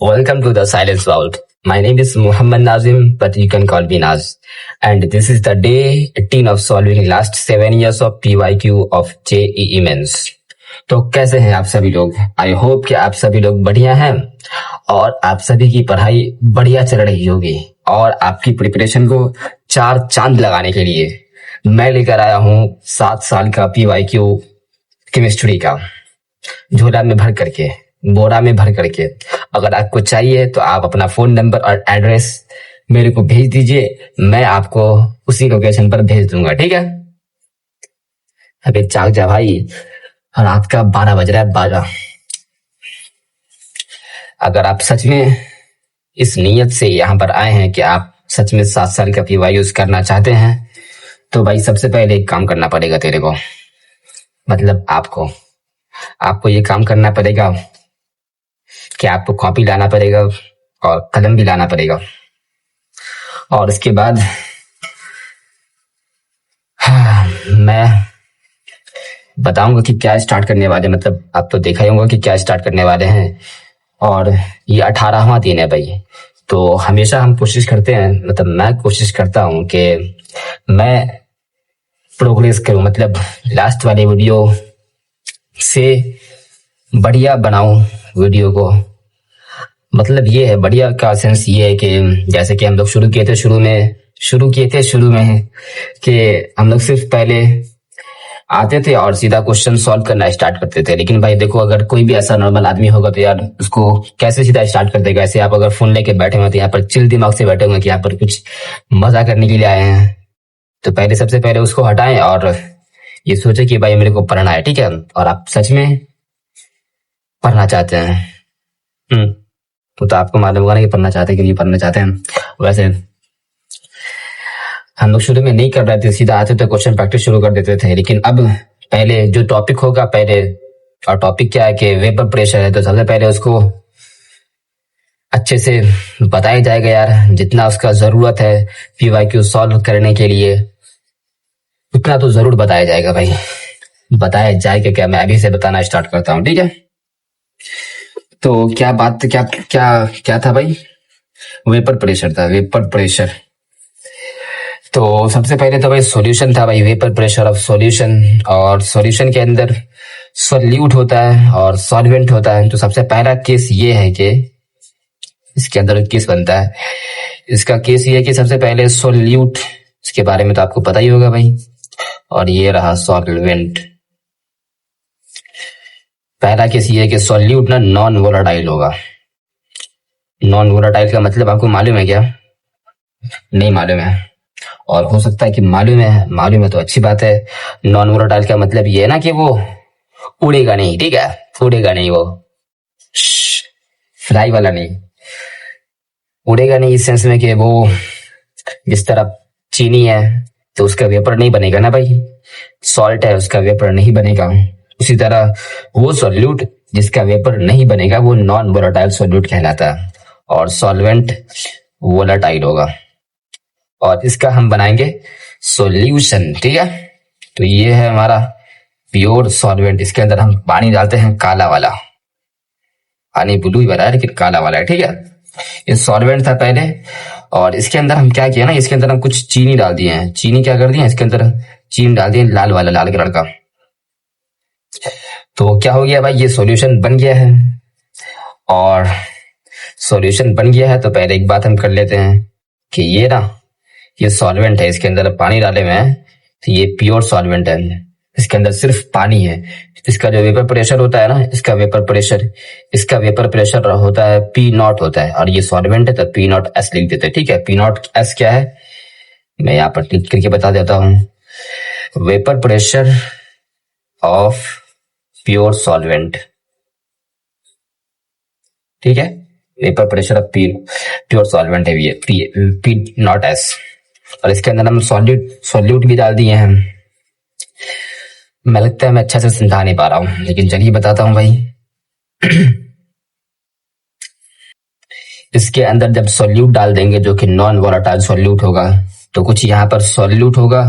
Welcome to the Silence Vault. My name is Muhammad Nazim, but you can call me Naz. And this is the day 18 of solving last 7 years of PYQ of JEE Mains. तो कैसे हैं आप सभी लोग? I hope कि आप सभी लोग बढ़िया हैं और आप सभी की पढ़ाई बढ़िया चल रही होगी और आपकी प्रिपरेशन को 4 चांद लगाने के लिए मैं लेकर आया हूँ 7 साल का PYQ केमिस्ट्री का झोला में भर करके, बोरा में भर करके। अगर आपको चाहिए तो आप अपना फोन नंबर और एड्रेस मेरे को भेज दीजिए, मैं आपको उसी लोकेशन पर भेज दूंगा, ठीक है? अबे जाग जा भाई, रात का 12 बज रहा है, 12। अगर आप सच में इस नीयत से यहाँ पर आए हैं कि आप सच में 7 साल का PYQ करना चाहते हैं, तो भाई सबसे पहले एक काम करना पड़ेगा तेरे को, मतलब आपको ये काम करना पड़ेगा कि आपको कॉपी लाना पड़ेगा और कलम भी लाना पड़ेगा। और इसके बाद मैं बताऊंगा कि क्या स्टार्ट करने वाले, मतलब आप तो देखा ही होगा कि क्या स्टार्ट करने वाले हैं। और ये 18वां दिन है भाई, तो हमेशा हम कोशिश करते हैं, मतलब मैं कोशिश करता हूँ कि मैं प्रोग्रेस करूँ, मतलब लास्ट वाले वीडियो से बढ़िया बनाऊं वीडियो को। मतलब ये है, बढ़िया का सेंस ये है कि जैसे कि हम लोग शुरू किए थे शुरू में कि हम लोग सिर्फ पहले आते थे और सीधा क्वेश्चन सॉल्व करना स्टार्ट करते थे। लेकिन भाई देखो, अगर कोई भी ऐसा नॉर्मल आदमी होगा तो यार उसको कैसे सीधा स्टार्ट कर देगा। ऐसे आप अगर फोन लेके बैठे हो तो यहाँ पर चिल दिमाग से बैठे होंगे कि यहाँ पर कुछ मजा करने के लिए आए हैं, तो सबसे पहले उसको हटाएं और ये सोचे कि भाई मेरे को पढ़ना है, ठीक है? और आप सच में पढ़ना चाहते हैं, तो आपको मालूम होगा ना कि पढ़ना चाहते हैं कि नहीं पढ़ना चाहते हैं। वैसे हम लोग शुरू में नहीं कर रहे थे, सीधा आते थे क्वेश्चन प्रैक्टिस शुरू कर देते थे। लेकिन अब पहले जो टॉपिक होगा पहले, और टॉपिक क्या है कि वेपर प्रेशर है, तो सबसे पहले उसको अच्छे से बताया जाएगा यार, जितना उसका जरूरत है PYQ सॉल्व करने के लिए उतना तो जरूर बताया जाएगा भाई। बताया जाएगा क्या, मैं अभी से बताना स्टार्ट करता हूँ, ठीक है? तो क्या था भाई? वेपर प्रेशर था, वेपर प्रेशर। तो सबसे पहले तो भाई सॉल्यूशन था भाई, वेपर प्रेशर ऑफ सॉल्यूशन। और सॉल्यूशन के अंदर सॉल्यूट होता है और सॉल्वेंट होता है। तो सबसे पहला केस ये है कि इसके अंदर केस बनता है, इसका केस ये है कि सबसे पहले सॉल्यूट, इसके बारे में तो आपको पता ही होगा भाई। और ये रहा सॉल्वेंट। पहला केस ये है कि सॉल्यूट ना नॉन वोलाटाइल होगा। नॉन वोलाटाइल का मतलब आपको मालूम है क्या? नहीं मालूम है, और हो सकता है कि मालूम है तो अच्छी बात है। नॉन वोलाटाइल का मतलब ये है ना कि वो उड़ेगा नहीं, ठीक है? उड़ेगा नहीं, वो फ्लाई वाला नहीं, उड़ेगा नहीं इस सेंस में कि वो जिस तरह चीनी है तो उसका वेपर नहीं बनेगा ना भाई, सॉल्ट है उसका वेपर नहीं बनेगा। उसी तरह वो सॉल्यूट जिसका वेपर नहीं बनेगा वो नॉन वोलाटाइल सॉल्यूट कहलाता है, और सॉल्वेंट वोलाटाइल होगा। और इसका हम बनाएंगे सॉल्यूशन, ठीक है? तो ये है हमारा प्योर सॉल्वेंट। इसके अंदर हम पानी डालते हैं काला वाला, पानी ब्लू ही भरा है लेकिन काला वाला है, ठीक है? ये सॉल्वेंट था पहले, और इसके अंदर हम क्या किया ना, इसके अंदर हम कुछ चीनी डाल दिए हैं। चीनी क्या कर दिए, इसके अंदर चीनी डाल दिए, लाल वाला, लाल कलर का। तो क्या हो गया भाई, ये सॉल्यूशन बन गया है। और सॉल्यूशन बन गया है तो पहले एक बात हम कर लेते हैं कि ये सॉल्वेंट है, इसके अंदर पानी डाले हुए हैं तो ये प्योर सॉल्वेंट है, इसके अंदर सिर्फ पानी है। इसका जो वेपर प्रेशर होता है ना, इसका वेपर प्रेशर होता है P0 होता है, और ये सॉल्वेंट है तो P0S लिख देते हैं, ठीक है? P0S क्या है मैं यहाँ पर लिख करके बता देता हूँ। Vapour pressure of pure solvent, ठीक है? Vapour pressure of pure solvent है ये P0S। और इसके अंदर हम सॉल्यूट भी डाल दिए हैं। मैं लगता है मैं अच्छा से समझा नहीं पा रहा हूँ, लेकिन चलिए बताता हूँ भाई। इसके अंदर जब सॉल्यूट डाल देंगे जो कि नॉन वोलाटाइल सॉल्यूट होगा, तो कुछ यहाँ पर सॉल्यूट होगा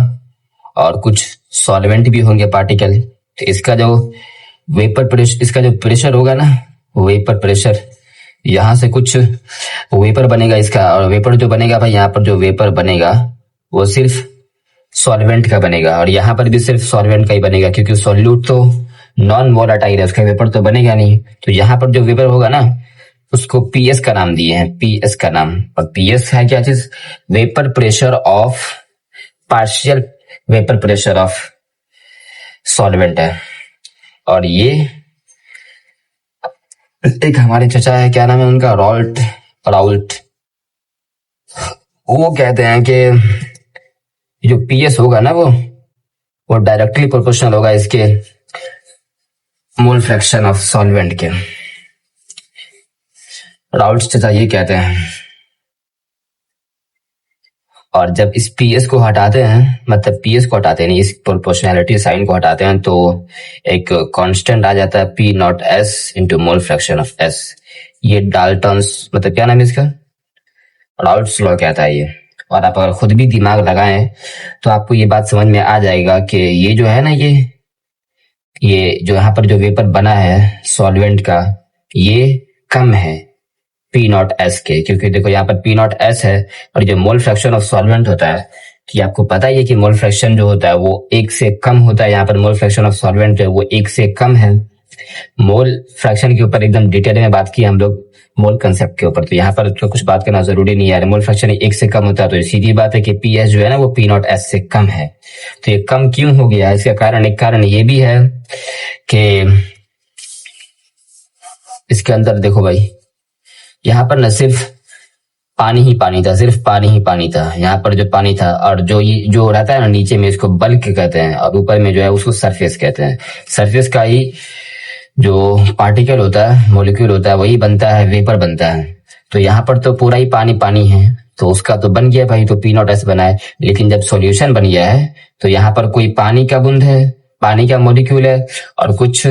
और कुछ सॉल्वेंट भी होंगे पार्टिकल। तो इसका जो वेपर प्रेशर, इसका जो प्रेशर होगा ना, वेपर प्रेशर, यहाँ से कुछ वेपर बनेगा इसका, और वेपर जो बनेगा भाई, यहाँ पर जो वेपर बनेगा वो सिर्फ सॉल्वेंट का बनेगा, और यहाँ पर भी सिर्फ सॉल्वेंट का ही बनेगा, क्योंकि सॉल्यूट तो नॉन वोलाटाइल है, उसका वेपर तो बनेगा नहीं। तो यहाँ पर जो वेपर होगा ना, उसको पीएस का नाम दिए हैं, पीएस का नाम। और पीएस है क्या चीज? Vapour pressure of, partial vapour pressure of solvent है। और ये एक हमारे चचा है, क्या नाम है उनका, राउल्ट। वो कहते हैं कि जो पीएस होगा ना, वो डायरेक्टली प्रोपोर्शनल होगा इसके मोल फ्रैक्शन ऑफ सॉल्वेंट के। राउल्ट चचा ये कहते हैं। और जब इस पीएस को हटाते हैं, मतलब पीएस को हटाते हैं, इस प्रोपोर्शनैलिटी साइन को हटाते हैं, तो एक कांस्टेंट आ जाता है P not S into mole fraction of S. ये डाल्टन्स, मतलब क्या नाम है इसका, राउल्ट्स लॉ कहता है ये। और आप अगर खुद भी दिमाग लगाएं तो आपको ये बात समझ में आ जाएगा कि ये जो है ना, ये जो यहाँ पर जो वेपर बना है सॉल्वेंट का, ये कम है पी नॉट एस के, क्योंकि देखो यहाँ पर पी नॉट एस है, और जो मोल फ्रैक्शन ऑफ सॉल्वेंट होता है, कि आपको पता ही है कि मोल फ्रैक्शन जो होता है वो 1 से कम होता है। यहाँ पर मोल फ्रैक्शन ऑफ सॉल्वेंट जो है वो 1 से कम है। मोल फ्रैक्शन के ऊपर एकदम डिटेल में बात की हम लोग, मोल कंसेप्ट के ऊपर, तो यहाँ पर तो कुछ बात करना जरूरी नहीं है। मोल फ्रैक्शन 1 से कम होता है, तो सीधी बात है कि पी एस जो है ना वो पी नॉट एस से कम है। तो ये कम क्यों हो गया, इसका कारण, एक कारण ये भी है कि इसके अंदर देखो भाई, यहाँ पर न सिर्फ पानी ही पानी था, सिर्फ पानी ही पानी था, यहाँ पर जो पानी था, और जो ये जो रहता है ना नीचे में, इसको बल्क कहते हैं, और ऊपर में जो है उसको सरफेस कहते हैं। सरफेस का ही जो पार्टिकल होता है, मॉलिक्यूल होता है, वही बनता है, वेपर बनता है। तो यहाँ पर तो पूरा ही पानी पानी है, तो उसका तो बन गया भाई, तो पी नॉट एस बना है। लेकिन जब सॉल्यूशन बन गया है, तो यहाँ पर कोई पानी का बूंद है, पानी का मॉलिक्यूल है, और कुछ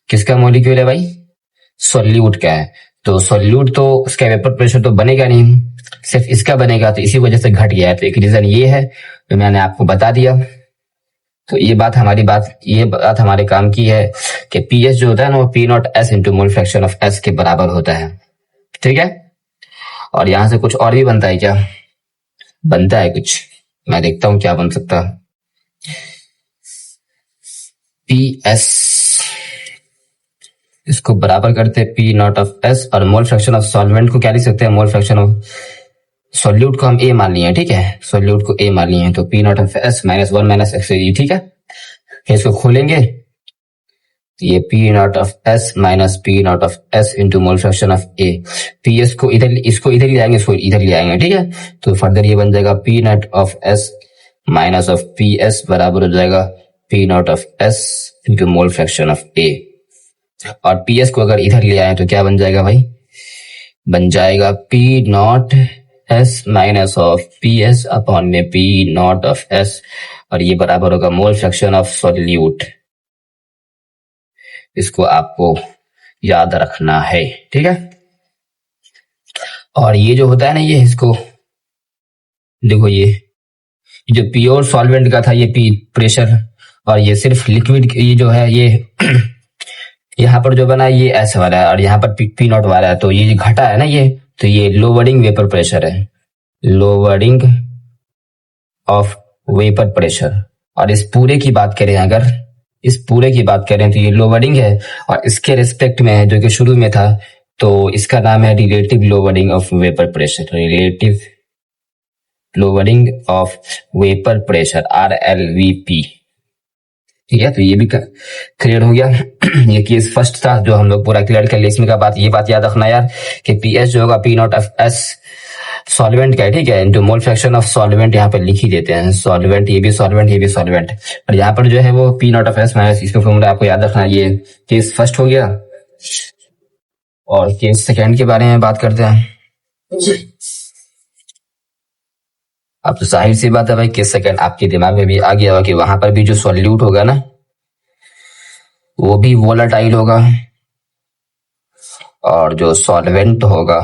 किसका मॉलिक्यूल है भाई, सॉल्यूट का है। तो सॉल्यूट तो उसका वेपर प्रेशर तो बनेगा नहीं, सिर्फ इसका बनेगा, तो इसी वजह से घट गया है। तो एक रीजन ये है, तो मैंने आपको बता दिया। तो ये बात हमारे काम की है कि पीएस जो होता है ना, वो P not S into mole fraction of S के बराबर होता है, ठीक है। और यहां से कुछ और भी बनता है क्या, बनता है कुछ, मैं देखता हूं क्या बन सकता है। पी एस, इसको बराबर करते हैं पी नॉट ऑफ एस, और मोल फ्रैक्शन ऑफ सॉल्वेंट को क्या लिख सकते हैं, मोल फ्रैक्शन ऑफ सॉल्यूट को हम ए मान लिए, ठीक है, सॉल्यूट को ए मान लिए, तो P naught of S minus 1 minus x, ठीक है। फिर इसको खोलेंगे, ये P naught of S minus P naught of S into mole fraction of A. P S को इधर, इसको इधर ले आएंगे, इसको इधर ले आएंगे, ठीक है। तो फर्दर ये बन जाएगा P naught of S minus of P S बराबर हो जाएगा P naught of S into mole fraction of A. और पी एस को अगर इधर ले आए तो क्या बन जाएगा भाई, बन जाएगा P not S minus of P S upon में पी नॉट ऑफ एस, और ये बराबर होगा मोल फ्रैक्शन ऑफ सॉल्यूट। इसको आपको याद रखना है, ठीक है। और ये जो होता है ना, ये इसको देखो, ये जो प्योर सॉल्वेंट का था ये पी प्रेशर, और ये सिर्फ लिक्विड, ये जो है ये यहाँ पर जो बना है ये एस वाला है, और यहाँ पर पी नॉट वाला है, तो ये घटा है ना ये, तो ये लोअरिंग वेपर प्रेशर है, लोअरिंग ऑफ वेपर प्रेशर। और इस पूरे की बात करें, अगर इस पूरे की बात करें तो ये लोअरिंग है, और इसके रिस्पेक्ट में है जो कि शुरू में था, तो इसका नाम है relative lowering of vapour pressure, relative lowering of vapour pressure, RLVP, ठीक है। तो ये भी क्लियर हो गया। ये केस फर्स्ट था जो हम लोग पूरा क्लियर कर लिए। इसमें का बात, ये बात याद रखना यार कि पीएस जो होगा P naught of S solvent का है, ठीक है, into mole fraction of solvent, यहाँ पर लिख ही देते हैं, सॉल्वेंट, ये भी सॉल्वेंट, ये भी सॉल्वेंट, और यहाँ पर जो है वो P naught of S minus, इसका फॉर्मूला आपको याद रखना। ये केस फर्स्ट हो गया, और केस सेकेंड के बारे में बात करते हैं। अब तो जाहिर सी बात है भाई, केस सेकेंड आपके दिमाग में भी आ गया होगा कि वहां पर भी जो सॉल्यूट होगा ना, वो भी वोलाटाइल होगा, और जो सॉल्वेंट होगा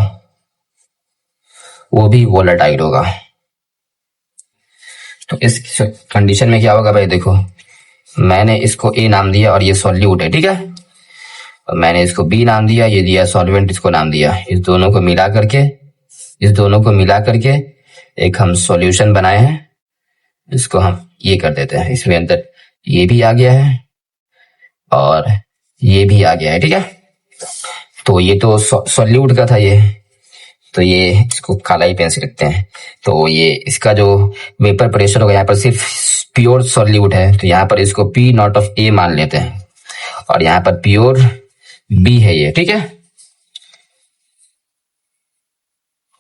वो भी वोलाटाइल होगा। तो इस कंडीशन में क्या होगा भाई, देखो मैंने इसको ए नाम दिया और ये सॉल्यूट है, ठीक है। और मैंने इसको बी नाम दिया, ये दिया सॉल्वेंट, इसको नाम दिया। इस दोनों को मिला करके एक हम सॉल्यूशन बनाए हैं। इसको हम ये कर देते हैं, इसमें अंदर ये भी आ गया है और ये भी आ गया है, ठीक है। तो ये तो सॉल्यूट का था ये, तो ये इसको काला ही पेन से लिखते हैं। तो ये इसका जो वेपर प्रेशर होगा, यहाँ पर सिर्फ प्योर सॉल्यूट है, तो यहाँ पर इसको पी नॉट ऑफ ए मान लेते हैं और यहाँ पर प्योर बी है ये, ठीक है।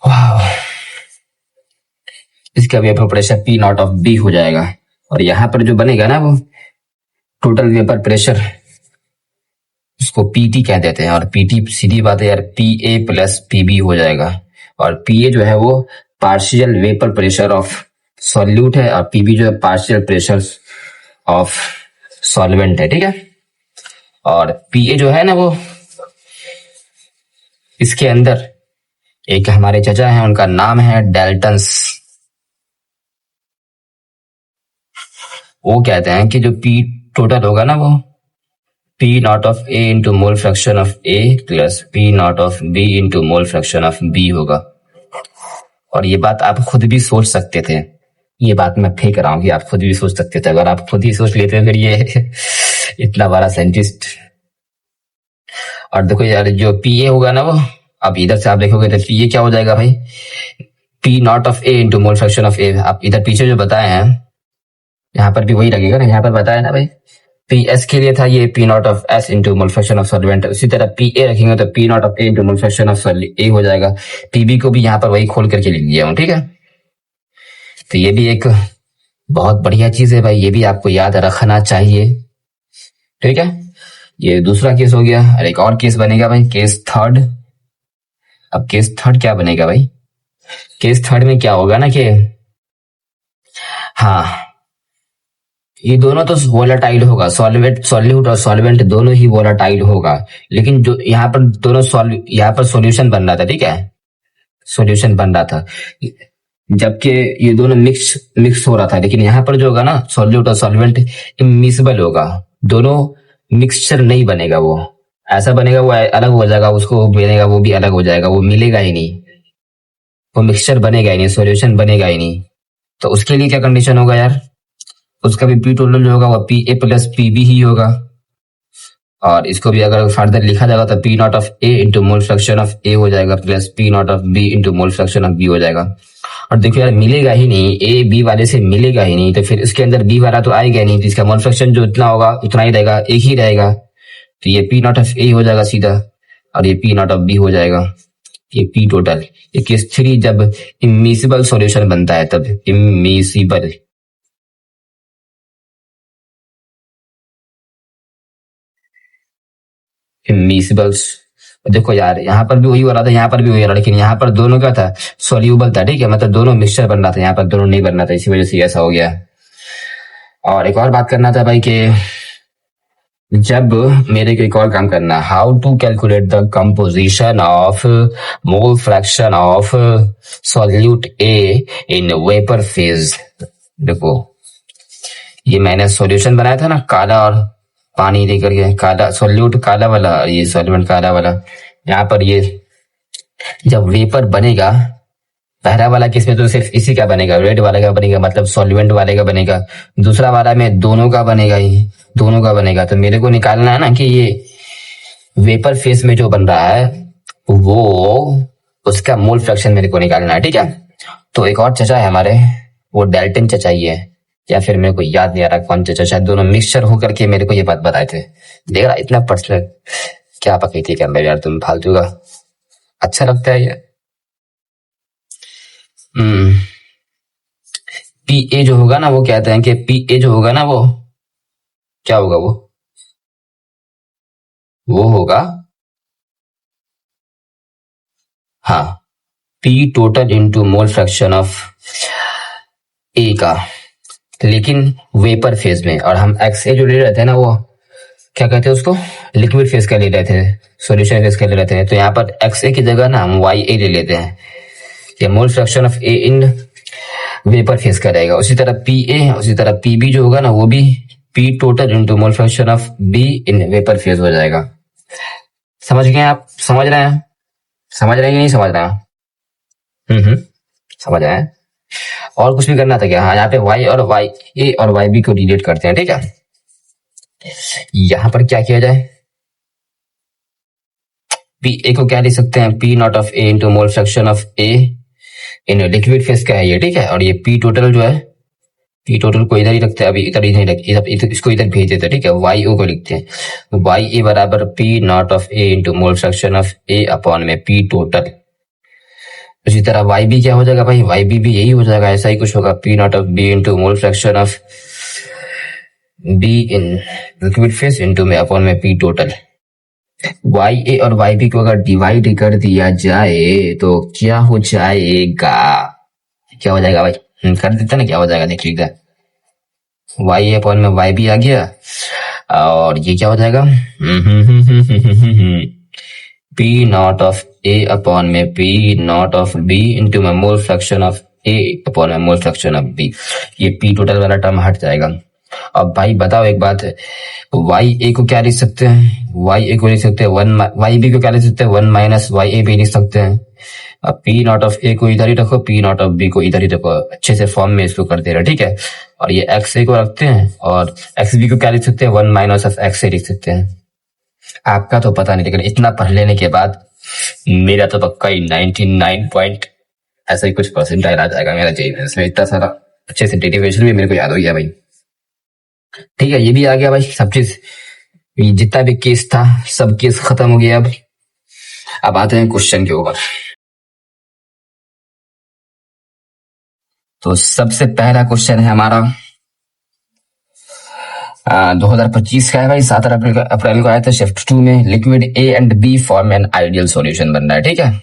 वाह, इसका vapour pressure P naught of B हो जाएगा और यहाँ पर जो बनेगा ना वो टोटल वेपर प्रेशर, उसको पीटी कह देते हैं। और पीटी सीधी बात है यार, पी ए प्लस पीबी हो जाएगा। और पी ए जो है वो partial vapour pressure of solute है और पीबी जो है पार्शियल प्रेशर ऑफ सॉल्वेंट है, ठीक है। और पी ए जो है ना वो, इसके अंदर एक हमारे चचा हैं, उनका नाम है डाल्टन्स। वो कहते हैं कि जो पी टोटल होगा ना वो P naught of A into mole fraction of A plus P naught of B into mole fraction of B होगा। और ये बात आप खुद भी सोच सकते थे, ये बात मैं फेंक रहा हूँ कि आप खुद भी सोच सकते थे। अगर आप खुद ही सोच लेते फिर ये इतना बड़ा साइंटिस्ट। और देखो यार, जो पी ए होगा ना वो, अब इधर से आप देखोगे तो पी ए क्या हो जाएगा भाई, P naught of A into mole fraction of A. आप इधर पीछे जो बताए हैं यहाँ पर भी वही लगेगा ना, यहाँ पर बताया ना भाई, पी एस के लिए था ये P naught of S into mole fraction of solvent. उसी तरह पी ए रखेंगे तो P naught of A into mole fraction of A हो जाएगा। पीबी को भी यहाँ पर वही खोल करके लिख दिया हूँ, ठीक है। तो ये भी एक बहुत बढ़िया चीज है भाई, ये भी आपको याद रखना चाहिए, ठीक है। ये दूसरा केस हो गया और एक और केस बनेगा भाई, केस थर्ड। अब केस थर्ड क्या बनेगा भाई, केस थर्ड में क्या होगा ना कि हाँ, ये दोनों तो वोलाटाइल होगा, सॉल्यूट और सॉल्वेंट दोनों ही वोलाटाइल होगा। लेकिन जो यहाँ पर दोनों यहाँ पर सॉल्यूशन बन रहा था, ठीक है, सॉल्यूशन बन रहा था, जबकि ये दोनों मिक्स हो रहा था। लेकिन यहाँ पर जो होगा ना सॉल्यूट और सॉल्वेंट इमिसिबल होगा, दोनों मिक्सचर नहीं बनेगा। वो ऐसा बनेगा वो अलग हो जाएगा, उसको बनेगा वो भी अलग हो जाएगा, वो मिलेगा ही नहीं, वो मिक्सचर बनेगा ही नहीं, सॉल्यूशन बनेगा ही नहीं। तो उसके लिए क्या कंडीशन होगा यार, उसका भी पी टोटल जो होगा वो P A plus P B ही होगा। और इसको भी अगर फर्दर लिखा जाएगा तो P naught of A into mole fraction of A हो जाएगा plus P naught of B into mole fraction of B हो जाएगा। और देखो यार, मिलेगा ही नहीं, ए बी वाले से मिलेगा ही नहीं, तो फिर इसके अंदर बी वाला तो आएगा नहीं, तो इसका मोल फ्रैक्शन जो इतना होगा उतना ही रहेगा, एक ही रहेगा। तो ये पी नॉट ऑफ ए हो जाएगा सीधा और ये पी नॉट ऑफ बी हो जाएगा, ये पी टोटल। ये केस थ्री जब इमिसिबल सॉल्यूशन बनता है तब, इमिसिबल। इमिसिबल्स देखो यार, यहाँ पर भी वही हो रहा था, यहाँ पर भी वही हो रहा, लेकिन यहाँ पर दोनों क्या था, सोल्यूबल था, ठीक है, मतलब दोनों मिक्सचर बन रहा था, यहाँ पर दोनों नहीं बन रहा था, इसी वजह से ऐसा हो गया। और एक और बात करना था भाई कि जब मेरे को एक और काम करना, how to calculate the composition of mole fraction of solute A in vapour phase. देखो ये मैंने सॉल्यूशन बनाया था ना, काला और पानी लेकर के, काला सॉल्यूट काला वाला और ये सॉल्वेंट काला वाला। यहाँ पर ये जब वेपर बनेगा, पहला वाला केस में तो सिर्फ इसी का बनेगा, रेड वाले का बनेगा, मतलब सॉल्वेंट वाले का बनेगा। दूसरा वाला में दोनों का बनेगा ही, दोनों का बनेगा। तो मेरे को निकालना है ना कि ये वेपर फेस में जो बन रहा है वो उसका मोल फ्रैक्शन मेरे को निकालना है, ठीक है। तो एक और चचा है हमारे, वो डाल्टन चचा ही है, या फिर मेरे को याद नहीं आ रहा कौन चचा, शायद दोनों मिक्सचर होकर के मेरे को ये बात बताए थे। देख रहा इतना पर्सनल क्या पकी थी क्या मेरे यार, तुम फालतू का, अच्छा लगता है ये। पी ए जो होगा ना वो कहते हैं कि पी ए जो होगा ना वो क्या होगा, वो होगा हाँ P total into mole fraction of A का, लेकिन वेपर फेज में। और हम एक्स ए जो ले रहे थे ना, वो क्या कहते हैं उसको, लिक्विड फेज का ले रहे थे, सॉल्यूशन फेज का ले रहे थे। तो यहाँ पर एक्स ए की जगह ना हम वाई ए ले लेते हैं, ये मोल fraction of A in vapour phase का रहेगा। उसी तरह पी ए, उसी तरह पी बी जो होगा ना वो भी P total into mole fraction of B in vapour phase हो जाएगा। समझ गए आप? समझ रहे हैं? समझ रहे हैं कि नहीं समझ रहे हैं? हम्म। समझ रहे हैं? और कुछ भी करना था क्या? हाँ, यहाँ पे वाई और वाई ए और वाई बी को डिलीट करते हैं, ठीक है। यहाँ पर क्या किया जाए? पी ए को क्या लिख सकते हैं? P naught of A into mole fraction of A in liquid face का है ये, ठीक है। और ये पी टोटल जो है, पी टोटल को इधर ही रखते हैं, अभी इधर ही नहीं रखते, इसको इधर भेज देते हैं, ठीक है। वाई ओ को लिखते हैं, वाई ए बराबर P naught of A into mole fraction of A upon में पी टोटल। उसी तरह वाई बी क्या हो जाएगा भाई? वाई बी भी यही हो जाएगा, ऐसा ही कुछ होगा, P naught of B into mole fraction of B in liquid phase into में अपॉन में पी टोटल। वाई ए और वाई बी को अगर डिवाइड कर दिया जाए तो क्या हो जाएगा? क्या हो जाएगा भाई? कर देते ना, क्या हो जाएगा देख लीजिए। वाई ए अपॉन में वाई बी आ गया, और ये क्या हो जाएगा? P naught of A upon में P naught of B into में mole fraction of A upon में मोल फ्रैक्शन ऑफ बी। ये पी टोटल वाला टर्म हट जाएगा। अब भाई बताओ एक बात है, वाई ए को क्या लिख सकते हैं? वाई ए को लिख सकते हैं वन, वाई बी को क्या लिख सकते हैं? वन माइनस वाई ए भी लिख सकते हैं। अब पी नॉट ऑफ ए को इधर ही रखो, पी नॉट ऑफ बी को इधर ही रखो, अच्छे से फॉर्म में इसको कर दे रहे, ठीक है। और ये एक्स ए को रखते हैं, और एक्स बी को क्या लिख सकते हैं? वन माइनस ऑफ एक्स ए लिख सकते हैं। आपका तो पता नहीं, लेकिन इतना पढ़ लेने के बाद मेरा तो पक्का ही 99 पॉइंट ऐसा ही कुछ परसेंटाइल आ जाएगा मेरा जेई में। इसमें इतना सारा अच्छे से डेरिवेशन भी मेरे को याद हो गया भाई, ठीक है। ये भी आ गया भाई सब चीज, जितना भी केस था सब केस खत्म हो गया। अब आते हैं क्वेश्चन के ऊपर। तो सबसे पहला क्वेश्चन है हमारा 2025 का है भाई, 7 अप्रैल को आया था शिफ्ट 2 में। Liquid A and B form an ideal solution बन रहा है, ठीक है।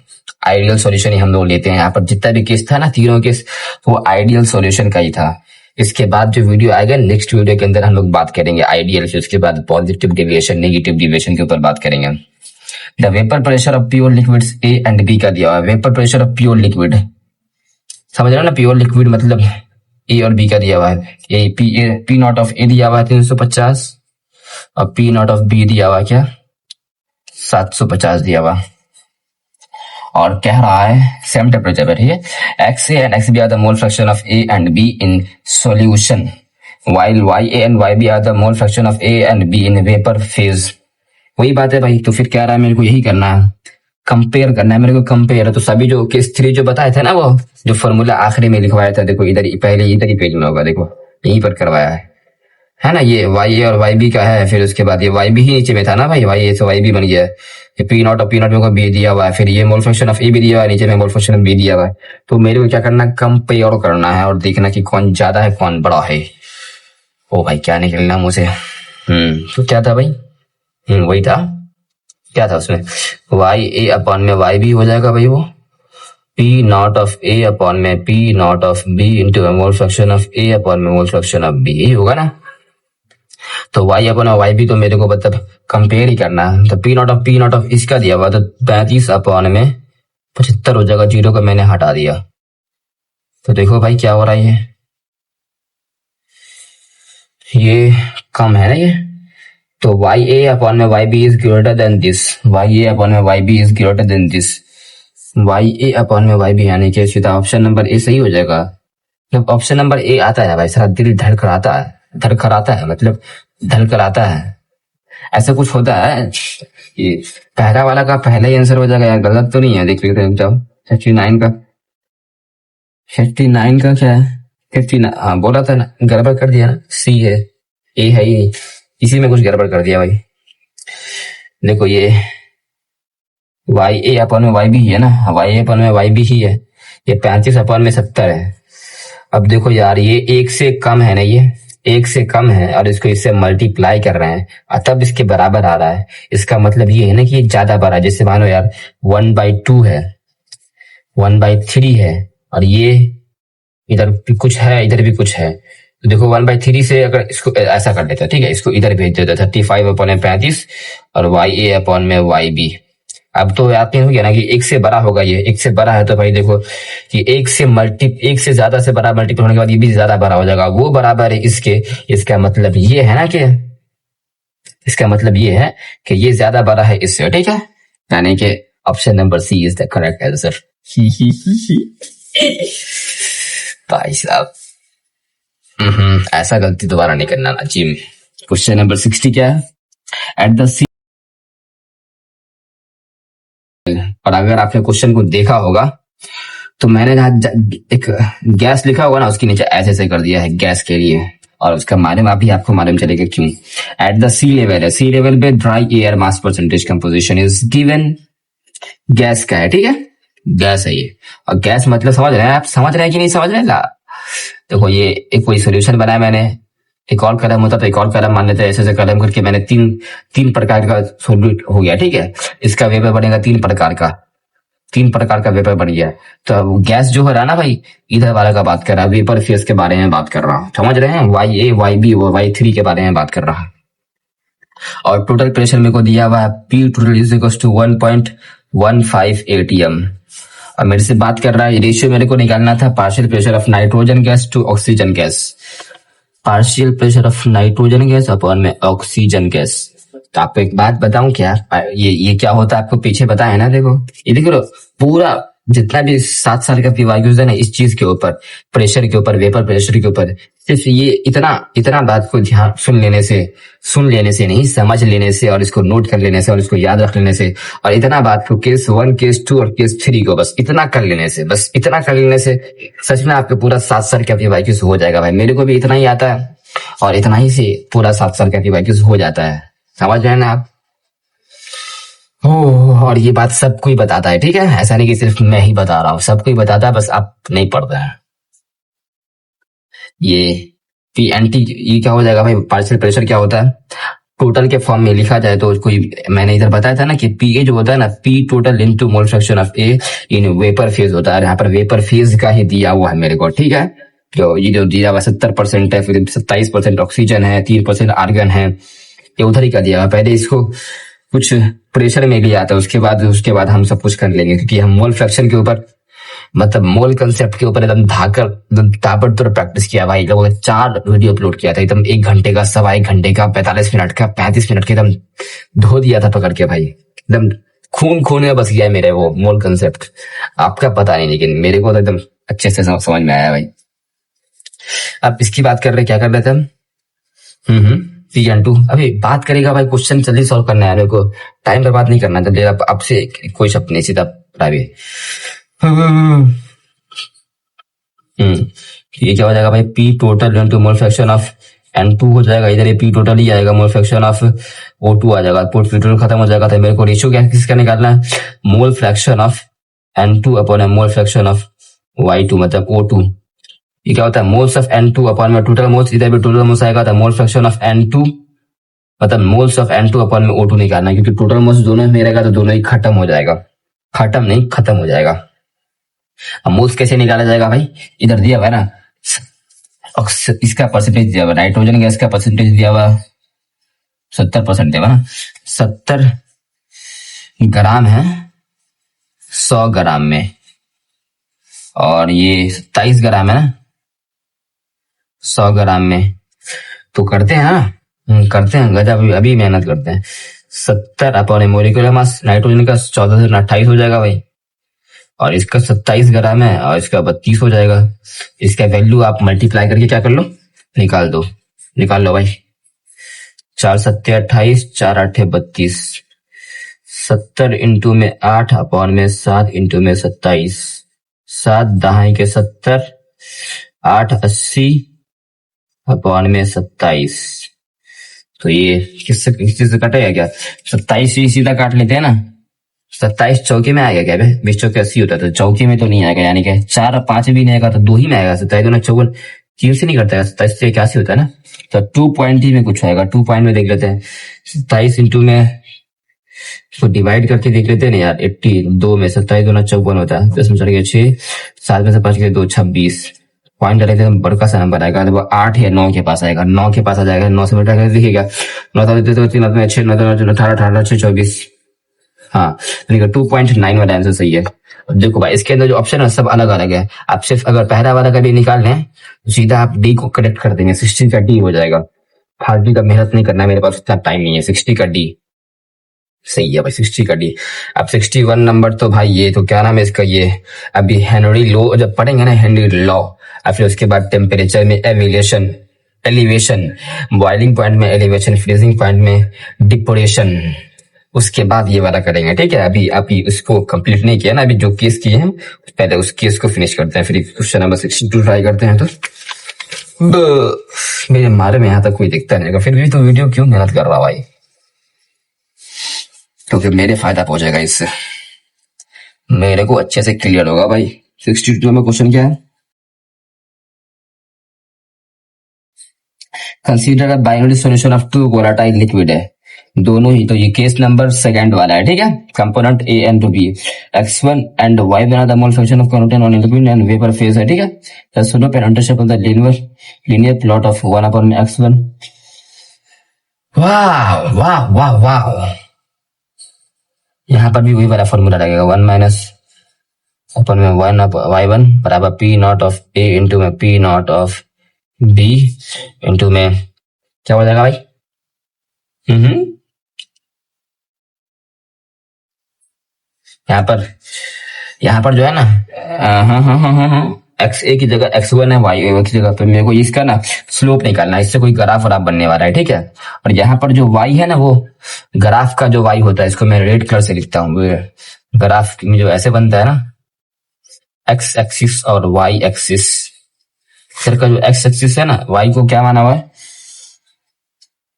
आइडियल सॉल्यूशन ही हम लोग लेते हैं यहाँ पर, जितना भी केस था ना, तीनों केस वो आइडियल सॉल्यूशन का ही था। इसके बाद जो वीडियो आएगा नेक्स्ट वीडियो के अंदर हम लोग बात करेंगे आइडियल से, उसके बाद पॉजिटिव डेविएशन नेगेटिव डेविएशन के ऊपर बात करेंगे। The vapour pressure of pure liquids A and B का दिया हुआ है। Vapour pressure of pure liquid, समझ रहे हो ना, प्योर लिक्विड मतलब ए और बी का दिया हुआ है। ए पी नॉट ऑफ ए दिया हुआ है 350, और पी नॉट ऑफ बी दिया हुआ है क्या? 750 दिया हुआ। और कह रहा है सेम टेम्परेचर पर, ठीक है। X A and X B are the mole fraction of A and B in solution, while Y A and Y B are the mole fraction of A and B in vapour phase. वही बात है भाई, तो फिर कह रहा है मेरे को यही करना है, कंपेयर करना है मेरे को, कंपेयर। तो सभी जो केस 3 जो बताए थे ना, वो जो फॉर्मूला आखिरी में लिखवाया था, देखो इधर पहले इधर ही पेज में होगा, देखो यहीं पर करवाया है ना। ये वाई ए और वाई बी का है, फिर उसके बाद ये वाई बी ही नीचे में था ना भाई, वाई ए से वाई बी बन गया है। पी नॉट और पी नॉट में को बी दिया हुआ है, फिर ये मोल फ्रैक्शन ऑफ ए भी दिया हुआ है, नीचे में मोल फ्रैक्शन ऑफ बी दिया हुआ है। तो मेरे को क्या करना है? कंपेयर करना है और देखना कि कौन ज्यादा है कौन बड़ा है। ओ भाई क्या निकलना मुझे, तो क्या था भाई? वही था, क्या था उसमें? वाई ए अपॉन में वाई बी हो जाएगा भाई, वो P naught of A upon में P naught of B into mole fraction of A upon में मोल फ्रैक्शन ऑफ बी, यही होगा ना। तो वाई अपॉन वाई बी तो मेरे को मतलब कंपेयर ही करना है। तो पी नॉट ऑफ इसका दिया हुआ तो 35 अपॉन में 75 हो जाएगा, जीरो का मैंने हटा दिया। तो देखो भाई क्या हो रहा है, ये कम है ना ये। तो वाई ए अपॉन में Y B is greater than this, Y A upon में Y B is greater than this, Y A upon में वाई बी, यानी कि सीधा ऑप्शन नंबर ए सही हो जाएगा। जब ऑप्शन नंबर ए आता है भाई सारा दिल धड़खड़ाता है, धड़खड़ाता है मतलब धड़कराता है, ऐसा कुछ होता है। ये पहला वाला का पहला ही आंसर हो जाएगा यार, गलत तो नहीं है? देख लेते हैं जाओ। 59 का 59 का क्या है? 59, हाँ बोला था ना, गड़बड़ कर दिया ना, सी है, ए है ही, इसी में कुछ गड़बड़ कर दिया भाई। देखो ये वाई ए अपॉन में वाई बी है ना, वाई ए अपॉन में वाई बी ही है, ये 35 अपॉन में 70 है। अब देखो यार ये एक से कम है ना, ये एक से कम है और इसको इससे मल्टीप्लाई कर रहे हैं और तब इसके बराबर आ रहा है। इसका मतलब ये है ना कि ये ज्यादा बड़ा है। जैसे मानो यार 1/2 है, 1/3 है, और ये इधर भी कुछ है इधर भी कुछ है। तो देखो 1/3 से अगर इसको ऐसा कर देता, ठीक है, इसको इधर भेज देता 35 अपॉन में 35 और वाई ए अपॉन में वाई बी। अब तो याद नहीं हो गया ना कि एक से बड़ा होगा, ये एक से बड़ा है तो भाई देखो कि एक से ज्यादा से बड़ा मल्टीपल होने के बाद ये भी ज्यादा बड़ा हो जाएगा, वो बराबर है इसके। इसका मतलब ये है ना कि इसका मतलब ये है कि ये ज्यादा बड़ा है इससे, ठीक है, यानी कि option number C is the correct answer. भाई साहब, ऐसा गलती दोबारा नहीं करना ना जिम। क्वेश्चन नंबर 60 क्या है? एट द सी, और अगर आपने क्वेश्चन को देखा होगा तो मैंने जहाँ एक गैस लिखा होगा ना, उसके नीचे ऐसे ऐसे कर दिया है गैस के लिए, और उसका मालूम अभी आपको मालूम चलेगा क्यों। एट द सी लेवल है, सी लेवल पे dry air mass percentage composition is given, gas का है, ठीक है, गैस है ये। और गैस मतलब समझ रहे हैं आप, समझ रहे हैं कि नहीं समझ रहे हैं ला? देखो ये एक कोई सोल्यूशन बनाया मैंने, एक और कलम होता तो एक और कलम मान लेते, ऐसे ऐसे कलम करके मैंने तीन प्रकार का सोल्यूट हो गया, ठीक है। इसका वेपर बनेगा तीन प्रकार का वेपर बन गया। तो अब गैस जो हो रहा ना भाई, इधर वाला का बात कर रहा है, वेपर फेज के बारे में बात कर रहा हूँ, समझ रहे हैं, YA YB Y3 के बारे में बात कर रहा है। और टोटल प्रेशर मेरे को दिया हुआ है P total is equal to 1.15 ATM। और मेरे से बात कर रहा है, रेशियो मेरे को निकालना था partial pressure of nitrogen gas to oxygen gas, partial pressure of nitrogen gas upon में ऑक्सीजन गैस। तो आपको एक बात बताऊं क्या, ये क्या होता है आपको पीछे बताया ना, देखो ये देखो पूरा जितना भी 7 साल का पीवाईक्यूज है ना, इस चीज के ऊपर, प्रेशर के ऊपर, वेपर प्रेशर के ऊपर, सिर्फ ये इतना बात को ध्यान सुन लेने से नहीं, समझ लेने से और इसको नोट कर लेने से और इसको याद रख लेने से, और इतना बात को केस 1 केस 2 और केस 3 को बस इतना कर लेने से सच में आपके पूरा 7 साल का पीवाईक्यूज हो जाएगा भाई। मेरे को भी इतना ही आता है और इतना ही से पूरा 7 साल का पीवाईक्यूज हो जाता है, समझ रहे हैं ना आप? और ये बात सबको ही बताता है, ठीक है, ऐसा नहीं कि सिर्फ मैं ही बता रहा हूँ, सबको ही बताता है, बस आप नहीं पढ़ रहे हैं। ये PNT ये क्या हो जाएगा भाई, पार्शियल प्रेशर क्या होता है, टोटल के फॉर्म में लिखा जाए तो कोई, मैंने इधर बताया था ना कि PA जो होता है ना, P total into mole fraction of A in vapour phase होता है। यहाँ पर वेपर फेज का ही दिया हुआ है मेरे को, ठीक है, ये जो दिया हुआ 70% है, फिर 27% ऑक्सीजन है, 3% आर्गन है, ये उधर ही का दिया हुआ। पहले इसको कुछ प्रेशर में लिया था, उसके बाद हम सब कुछ कर लेंगे, क्योंकि हम मोल फ्रैक्शन के ऊपर, मतलब मोल कंसेप्ट के ऊपर एकदम ताबड़तोड़ प्रैक्टिस किया भाई। लोगों ने 4 वीडियो अपलोड किया था, एकदम 1 घंटे का, 1.25 घंटे का, 45 मिनट का, 35 मिनट का, एकदम धो दिया था पकड़ के भाई, एकदम खून में बस गया है मेरे वो मोल कंसेप्ट। आपका पता नहीं, लेकिन मेरे को तो एकदम अच्छे से समझ में आया भाई। अब इसकी बात कर रहे, क्या कर रहे थे हम? P2 अभी बात करेगा भाई, क्वेश्चन जल्दी सॉल्व करना है, मेरे को टाइम बर्बाद नहीं करना। जल्दी आपसे कोई शब्द नहीं, सीधा प्राइवेट। ये क्या हो जाएगा भाई, P total into mole fraction of N2 हो जाएगा, इधर ये P टोटल ही आएगा, मोल फ्रैक्शन ऑफ O2 आ जाएगा, P टोटल खत्म हो जाएगा। तो मेरे को रेशियो क्या किसका निकालना है, मोल fraction of N2 upon mole fraction of Y2 मतलब O2। ये क्या होता है, मोल्स ऑफ N2 अपॉन में टोटल मोल्स, इधर भी टोटल मोल्स आएगा, तो मोल फ्रैक्शन ऑफ N2 मतलब मोल्स ऑफ N2 अपॉन में O2 निकालना है, क्योंकि टोटल मोल्स दोनों में रहेगा तो दोनों ही खत्म हो जाएगा, खत्म हो जाएगा। अब मोल्स कैसे निकाला जाएगा भाई, इधर दिया हुआ है ना, इसका परसेंटेज दिया हुआ, नाइट्रोजन गैस का परसेंटेज दिया हुआ 70% दिया हुआ ना, 70 ग्राम है 100 ग्राम में, और ये 27 ग्राम है ना 100 ग्राम में। तो करते हैं ना, करते हैं गजब, अभी मेहनत करते हैं। 70 अपॉन मोलिकुलर मास नाइट्रोजन का 1428 हो जाएगा भाई, और इसका 27 ग्राम है और इसका 32 हो जाएगा। इसका वैल्यू आप मल्टीप्लाई करके क्या कर लो, निकाल लो भाई। 4 7 28, 4 8 32, 70 इंटू में 8 अपॉन में 7 इंटू में 27, 7 दहाई के 70, 8 80 अपॉन में 27। तो ये किससे कटेगा क्या, 27 से सीधा काट लेते हैं ना, 27 चौके में आएगा क्या, 20 चौके 80 होता है, तो चौके में तो नहीं आएगा, यानी कि 4 और 5 भी नहीं आएगा, तो 2 ही में आएगा। 27 2 54, 3 से नहीं करता है, 27 से 81 होता है ना, तो 2 पॉइंट ही में कुछ आएगा। 2 पॉइंट में देख लेते हैं, 27 इंटू में इसको डिवाइड करके देख लेते हैं ना यार, 80 2 में 27 2 54 होता है, 10 में चढ़ गया 6, 7 में से 5 गए 2 26, पॉइंट डालेंगे तो बड़का सा नंबर आएगा, तो वो 8 या 9 के पास आएगा, 9 के पास आ जाएगा। 9 से मिटा कर देखिएगा, 9 तो 3 में 6 9 18 18 6 24, हाँ 2.9 वाला आंसर सही है। देखो भाई इसके अंदर जो ऑप्शन है सब अलग अलग है, आप सिर्फ अगर पहला वाला का भी निकाल लें सीधा आप डी को करेक्ट कर देंगे, 16 का डी हो जाएगा। फालतू का मेहनत नहीं करना है, मेरे पास इतना टाइम नहीं है। 60 का डी सही है भाई, 60 का डी। अब 61 नंबर तो भाई ये तो क्या नाम है इसका, ये अभी हेनरी लॉ जब पढ़ेंगे ना, हेनरी लॉ। और फिर उसके बाद टेम्परेचर में एविलेशन एलिवेशन, बॉइलिंग पॉइंट में एलिवेशन, फ्रीजिंग पॉइंट में डिपोरेशन, उसके बाद ये वाला करेंगे। ठीक है, अभी अभी उसको कंप्लीट नहीं किया ना, अभी जो केस किए हैं पहले उस केस को फिनिश करते हैं, फिर क्वेश्चन नंबर 62 ट्राई करते हैं। तो मेरे मारे में यहाँ तक कोई दिखता नहीं है, फिर भी तो वीडियो क्यों मेहनत कर रहा भाई, क्योंकि मेरे फायदा पहुंचेगा इससे, मेरे को अच्छे से क्लियर होगा भाई। 62 में क्वेश्चन क्या है, consider a binary solution of two volatile liquid है, दोनों ही, तो ये केस नंबर सेकंड वाला है। ठीक है, component A and B, x1 and y1 are the mole fraction of content on liquid and vapour phase है। ठीक है, the slope and intercept of the linear plot of 1/x1। वाह वाह वाह वाह, यहाँ पर भी वही वाला फॉर्मूला लगेगा, 1 माइनस अपन में 1 y1 बराबर P naught of A into में P naught of B into में क्या हो जाएगा भाई, यहाँ पर जो है ना, एक्स ए की जगह x1 है, वाई ए की जगह, तो मेरे को इसका ना स्लोप निकालना है, इससे कोई ग्राफ वराफ बनने वाला है। ठीक है, और यहाँ पर जो y है ना, वो ग्राफ का जो y होता है, इसको मैं रेड कलर से लिखता हूँ। ग्राफ में जो ऐसे बनता है ना, x एक्सिस और y एक्सिस, सर का जो x एक्सिस है ना, y को क्या माना हुआ है,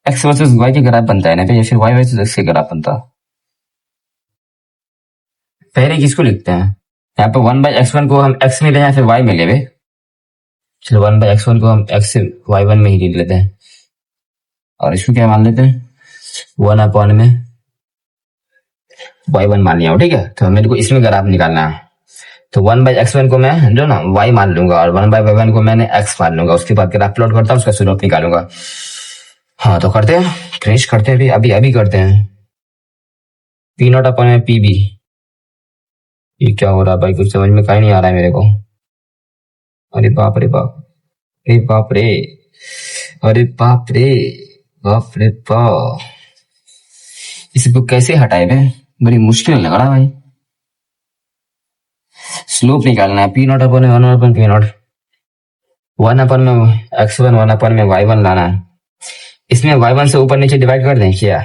x वर्सेस y के ग्राफ बनता है ना, तो फिर y वर्सेस x के ग्राफ बनता है। पहले किसको लिखते हैं, यहाँ पे 1/x1 को हम x में ले या फिर y में ले, चलो 1/x1 को हम x से y1 में ही ले लेते हैं, और इसको क्या मान लेते हैं, 1 में y1 मान लिया हो। ठीक है, तो मेरे को इसमें ग्राफ निकालना है, तो 1/x1 को मैं जो ना y मान लूंगा, और 1/y1 को मैंने x मान लूंगा, उसके बाद ग्राफ प्लॉट करता हूँ, उसका स्लोप निकालूंगा। हाँ तो करते हैं, फिनिश करते हैं, अभी अभी करते हैं। पी नॉट अपन में पी बी, ये क्या हो रहा है भाई, कुछ समझ में कहीं नहीं आ रहा है मेरे को। अरे बाप रे बाप, अरे बाप रे, अरे बाप रे, बाप रे बाप, इसको कैसे हटाए भाई, बड़ी मुश्किल लग रहा भाई। स्लोप निकालना है, पी नॉट अपन में 1/p नॉट, 1/में x1, 1/में y1 लाना है। इसमें y1 से ऊपर नीचे डिवाइड कर दें क्या,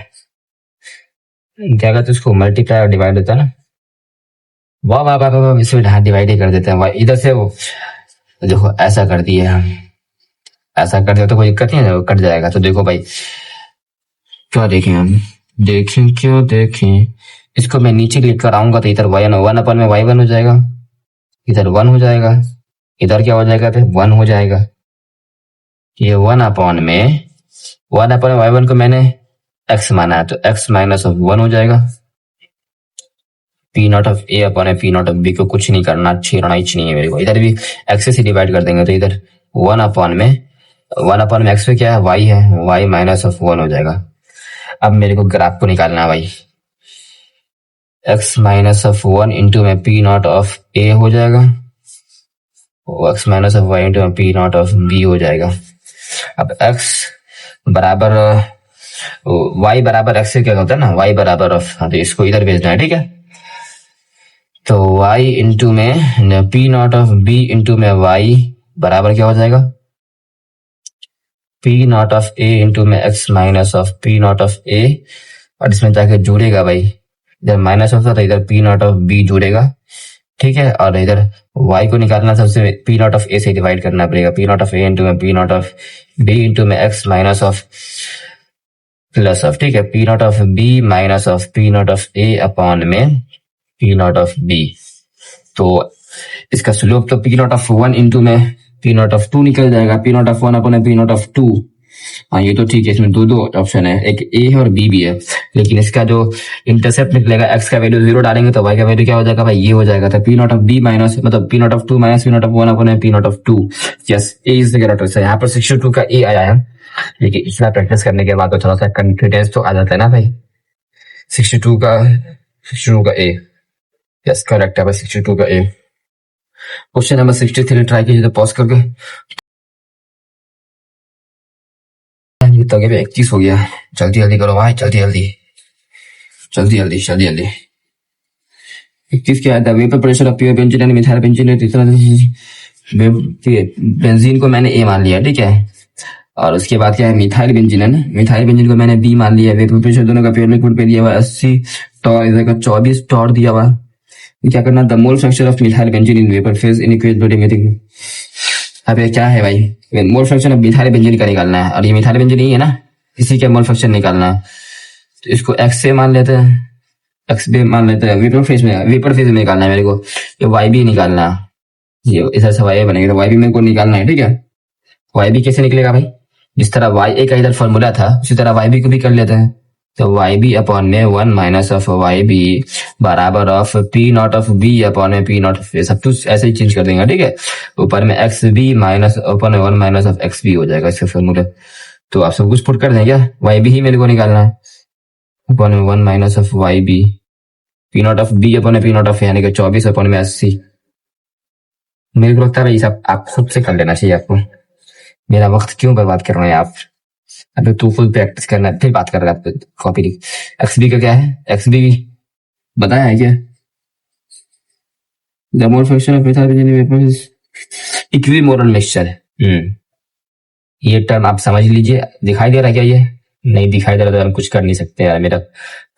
क्या कहते उसको, मल्टीप्लाई और डिवाइड होता है ना, वाह वाह वाह वाह, इसमें डिवाइड ही कर देते हैं। इधर से वो देखो ऐसा कर दिए हम, ऐसा कर दिया तो कोई दिक्कत नहीं है, कट जाएगा। तो देखो भाई क्या देखें हम, देखें क्यों देखें, इसको मैं नीचे क्लिक कराऊंगा तो इधर 1/में y1 हो जाएगा, इधर 1 हो जाएगा, इधर क्या हो जाएगा, फिर 1 हो जाएगा। ये 1/में y1 को मैंने x माना है, तो x माइनस ऑफ 1 हो जाएगा। P naught of A upon P naught of B को कुछ नहीं करना, छेड़ना ही नहीं है मेरे को, इधर भी x से डिवाइड कर देंगे, तो इधर 1/में x पे क्या है, y है, y माइनस ऑफ 1 हो जाएगा। अब मेरे को ग्राफ को निकालना है भाई, x माइनस ऑफ 1 इंटू में पी नॉट ऑफ ए हो जाएगा, x minus of y into में पी नॉट ऑफ बी हो जाएगा। अब x बराबर y बराबर x से क्या होता है ना, y बराबर ऑफ, हाँ तो इसको इधर भेजना है। ठीक है, तो y इंटू में P naught of B into में y बराबर क्या हो जाएगा, P naught of A into में x minus of P naught of A, और इसमें जाके जुड़ेगा भाई, इधर माइनस होता तो इधर पी नॉट ऑफ बी जुड़ेगा। ठीक है, और इधर y को निकालना, सबसे पी नॉट ऑफ ए से डिवाइड करना पड़ेगा, P naught of A into में P naught of B into में x minus of plus of, ठीक है, P naught of B minus of P naught of A upon में पी नॉट ऑफ बी। तो इसका slope तो P naught of 1 into में P naught of 2 निकल जाएगा, P naught of 1 upon P naught of 2। हाँ ये तो ठीक है, इसमें दो ऑप्शन है, एक ए है और बी भी है, लेकिन इसका जो इंटरसेप्ट निकलेगा, एक्स का वैल्यू 0 डालेंगे तो वाई का वैल्यू क्या हो जाएगा भाई, ये हो जाएगा, तो P naught of B minus मतलब P naught of 2 minus P naught of 1 upon P naught of 2। Yes, A is the correct answer. यहाँ पर 62 का ए आया है, लेकिन इतना प्रैक्टिस करने के बाद तो थोड़ा सा कॉन्फिडेंस तो आ जाता है ना भाई। 62 का ए, यस करेक्ट है भाई, 62 का ए। क्वेश्चन नंबर 63 ट्राई कीजिए, तो पॉज करके तो अभी 31 हो गया। जल्दी जल्दी करो भाई, जल्दी जल्दी जल्दी जल्दी जल्दी जल्दी। 31 क्या आता है? Vapour pressure of pure benzene and methyl benzene. Benzene को मैंने ए मान लिया, ठीक है। और उसके बाद क्या है? मिथाइल बेंजीन है ना, मिथाइल बेंजीन को मैंने बी मान लिया। वेपर प्रेशर दोनों का प्योर लिक्विड पे दिया हुआ 80 टॉर, इधर का 24 टॉर दिया हुआ। क्या करना? The mole fraction of methyl benzene in vapour phase in equate loading. अब ये क्या है भाई? मोल फ्रैक्शन ऑफ मिथाइल बेंजीन का निकालना है, और ये मिथाइल बेंजीन ही है ना, इसी का मोल फ्रैक्शन निकालना है। तो इसको एक्स से मान लेते हैं, एक्स बी मान लेते हैं। वेपर फेज में निकालना है मेरे को, ये वाई बी निकालना है। ये इधर से वाई बनेगा, तो वाई बी मेरे को निकालना है, ठीक है। वाई बी कैसे निकलेगा भाई? जिस तरह वाई ए का इधर फॉर्मूला था, उसी तरह वाई बी को भी कर लेते हैं। तो वाई बी अपॉन में 1 माइनस ऑफ वाई बी बराबर of P naught of B upon में पी नॉट ऑफ ए। सब कुछ ऐसे ही चेंज कर देंगे, ठीक है। ऊपर में X B minus upon 1 minus of X B हो जाएगा इसका फॉर्मूला। तो आप सब कुछ पुट कर दें क्या? वाई बी ही मेरे को निकालना है, अपॉन में 1 minus of Y B P naught of B upon P naught of A, यानी कि 24 अपॉन में 80। मेरे को लगता है भाई सब आप खुद से कर लेना चाहिए आपको। मेरा वक्त क्यों बर्बाद कर रहे हैं आप? अबे तू खुद प्रैक्टिस करना, फिर बात कर रहा है कॉपी लिख। एक्स बी का क्या है? एक्स बी बताया है क्या? The mole fraction of methyl benzene vapour is equimolar mixture. ये टर्म आप समझ लीजिए। दिखाई दे रहा है क्या? ये नहीं दिखाई दे रहा तो हम कुछ कर नहीं सकते यार। मेरा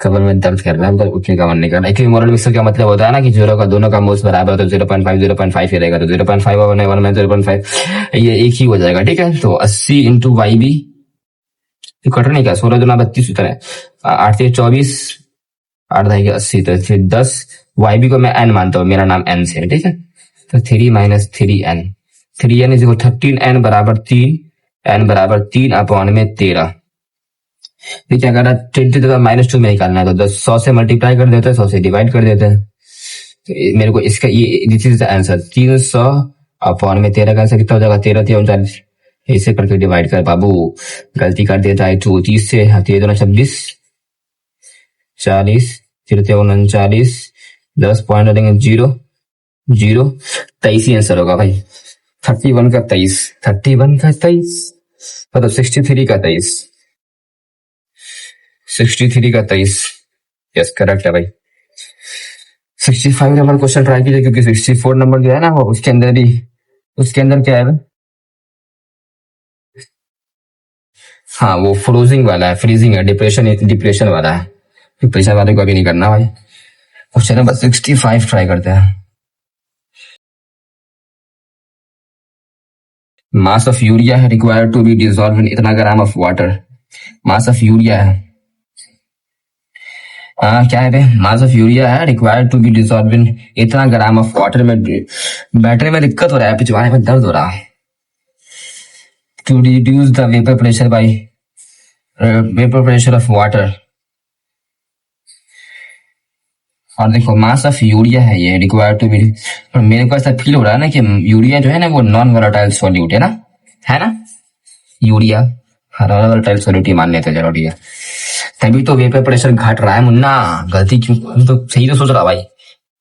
कमर में दर्द कर रहा है, मतलब उठने का मन नहीं कर रहा। इक्विमोरल मिक्सचर का मतलब होता है ना कि जीरो का दोनों का मोल्स बराबर, तो 0.5 ही रहेगा। तो 0.5 और 1 में 0.5 ये एक ही हो जाएगा, ठीक है। तो 80 इंटू वाई बी, कट नहीं क्या, 16 दूना 32 होता है, 8 से 24, 8 दाई 80, तो फिर 10 वाई बी को मैं एन मानता हूँ, मेरा नाम एन से, ठीक है। तो 3 minus 3n, 3n is 13n बराबर 3, n बराबर 3 अपॉन में 13। ये क्या करना? 20 -2 में निकालना है, तो 10 100 से मल्टीप्लाई कर देते हैं, 100 से डिवाइड कर देते हैं। तो मेरे को इसका ये this is the answer. 300 upon में 13 का आंसर कितना हो जाएगा? 13 3 39, ऐसे करके डिवाइड कर। बाबू गलती कर देता है तू। 30 से 3 2 26, 40, 3 39, 10 पॉइंट डालेंगे 0 0, 23 ही आंसर होगा भाई। 31 का 23, 31 का 23 मतलब 63 का 23, 63 का 23। यस करेक्ट है भाई। 65 नंबर क्वेश्चन ट्राई कीजिए, क्योंकि 64 नंबर जो है ना, वो उसके अंदर क्या है? हाँ वो फ्रोजिंग वाला है, फ्रीजिंग है, डिप्रेशन वाला है। डिप्रेशन वाले को अभी नहीं करना भाई। क्वेश्चन नंबर 65 ट्राई करते हैं। मास ऑफ यूरिया है required to be dissolve in इतना gram of water. Mass of urea है, क्या है? मास ऑफ यूरिया है required to be dissolve in इतना ग्राम ऑफ वाटर में। बैटरी में दिक्कत हो रहा है, पिछवाड़े में दर्द हो रहा है। To reduce the vapour pressure by vapour pressure of water. और देखो मास ऑफ यूरिया है ये रिक्वायर्ड टू बी, पर मेरे को ऐसा फील हो रहा है ना कि यूरिया जो है ना वो नॉन वोलेटाइल सॉल्यूट है ना, यूरिया नॉन वोलेटाइल सॉल्यूट ही मान लेते हैं, चलो ठीक है। तभी तो वेपर प्रेशर घट रहा है मुन्ना। गलती क्यों? तो सही तो सोच रहा भाई।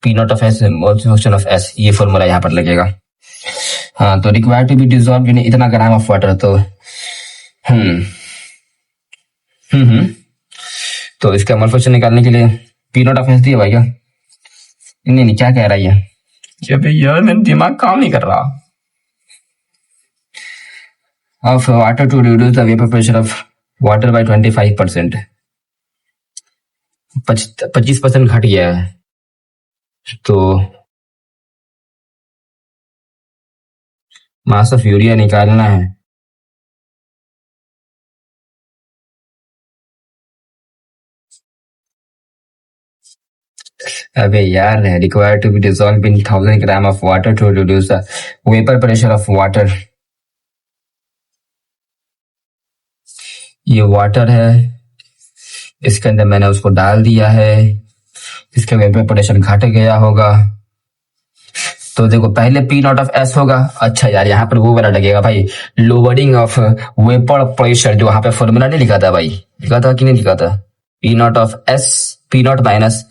P naught of S function of S, ये फॉर्मूला यहाँ पर लगेगा। हाँ तो required to be dissolve in इतना ग्राम ऑफ वाटर। तो तो इसका मोल फ्रैक्शन निकालने के लिए पी नॉट ऑफ एस दिया भाई क्या? नहीं क्या कह रहा है ये? यार मेरा दिमाग काम नहीं कर रहा। Of water to reduce the vapour pressure of water by 25%, 25% घट गया है। तो मास ऑफ यूरिया निकालना है। अबे यार, required to be dissolve in 1000 gram of water to reduce the vapour pressure of water. ये वाटर है, इसके अंदर मैंने उसको डाल दिया है, इसका वेपर प्रेशर घट गया होगा। तो देखो पहले पी नॉट ऑफ एस होगा। अच्छा यार यहाँ पर वो वाला लगेगा भाई, लोअरिंग ऑफ वेपर प्रेशर, जो वहां पे फॉर्मूला नहीं लिखा था भाई, लिखा था कि नहीं लिखा था? P naught of S, P not minus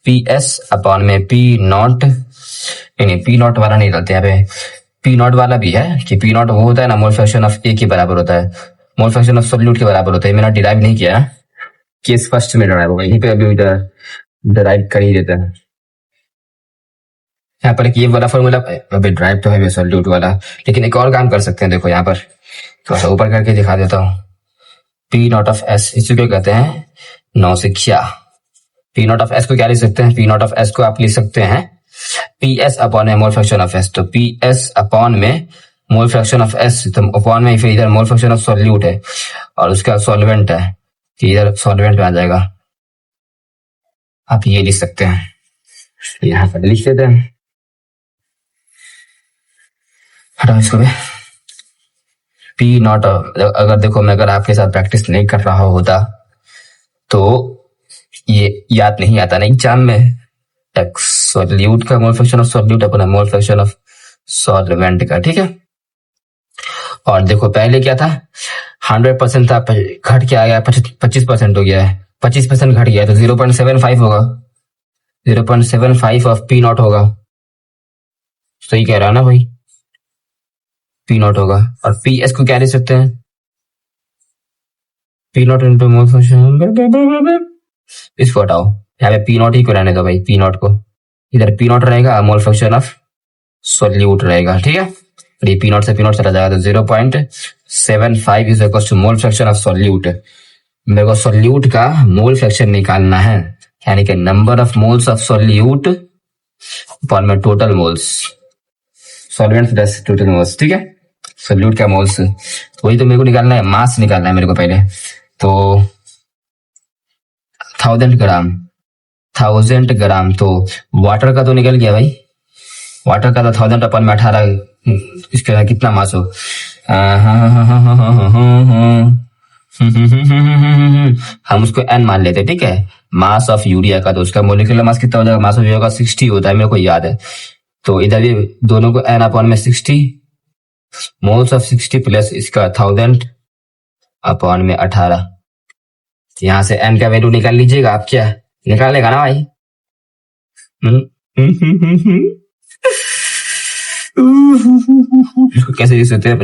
P S upon में पी नॉट, नहीं पी नॉट वाला नहीं डालते यहाँ पे, पी नॉट वाला भी है कि पी नॉट वो होता है ना मोल फ्रैक्शन ऑफ ए के बराबर होता है। मोल फ्रैक्शन ऑफ सॉल्यूट के बराबर होता है। मैंने डिराइव नहीं किया, केस फर्स्ट में डिराइव होगा, यहीं पे अभी डिराइव कर ही देता है। यहाँ पर एक ये वाला फॉर्मूला, अभी ड्राइव तो है सॉल्यूट वाला, लेकिन एक और काम कर सकते हैं। देखो यहाँ पर थोड़ा सा ऊपर करके दिखा देता हूँ। पी नॉट ऑफ एस, इसी को कहते हैं नौसिखिया। पी नॉट ऑफ एस को क्या लिख सकते हैं? पी नॉट ऑफ एस को आप लिख सकते हैं पी एस अपॉन में मोल फ्रैक्शन ऑफ एस। तो पी एस अपॉन में मोल फ्रैक्शन ऑफ एस, तो अपॉन में फिर इधर मोल फ्रैक्शन ऑफ सॉल्यूट है और उसका सॉल्वेंट है, तो इधर सॉल्वेंट में आ जाएगा। आप ये लिख सकते हैं, यहाँ पर लिख देते हैं। हटाओ इसको भी। पी नॉट, अगर देखो मैं अगर आपके साथ प्रैक्टिस नहीं कर रहा होता तो ये याद नहीं आता ना एग्जाम में। सॉल्यूट का मोल फ्रैक्शन ऑफ सॉल्यूट अपना मोल फ्रैक्शन ऑफ सॉल्वेंट का, ठीक है। और देखो पहले क्या था, 100% था, घट के आ गया 25% हो गया है, 25% घट गया तो 0.75 होगा, 0.75 ऑफ पी नॉट होगा। सही कह रहा ना भाई, पी नॉट होगा। और पी एस को क्या ले सकते हैं? P not into mole fraction, इसको हटाओ, यहाँ पे पी नॉट ही को रहने दो भाई, पी नॉट को। इधर पी नॉट रहेगा, मोल फ्रैक्शन ऑफ सॉल्यूट रहेगा, ठीक है। ये पी नॉट से पी नॉट चला जाएगा तो 0.75 is equal to mole fraction of solute. मेरे को सॉल्यूट का मोल फ्रैक्शन निकालना है, यानी कि number of moles of solute upon में total moles, solvent plus total moles, ठीक है। सॉल्यूट का मोल्स, तो वही तो मेरे को निकालना है, मास निकालना है मेरे को पहले। तो 1000 ग्राम, तो वाटर का तो निकल गया भाई, वाटर का तो 1000 अपन में 18, इसका कितना मास हो, हम उसको n मान लेते, ठीक है। मास ऑफ यूरिया का तो उसका मोलिकुलर मास कितना हो जाएगा, मास ऑफ यूरिया का 60 होता है, मेरे को याद है। तो इधर भी दोनों को n अपॉन में 60, मोल्स ऑफ 60 प्लस इसका 1000 अपॉन में 18। यहां से n का वैल्यू निकाल लीजिएगा आप, क्या निकालेगा ना भाई। इसको कैसे लिख सकते हैं?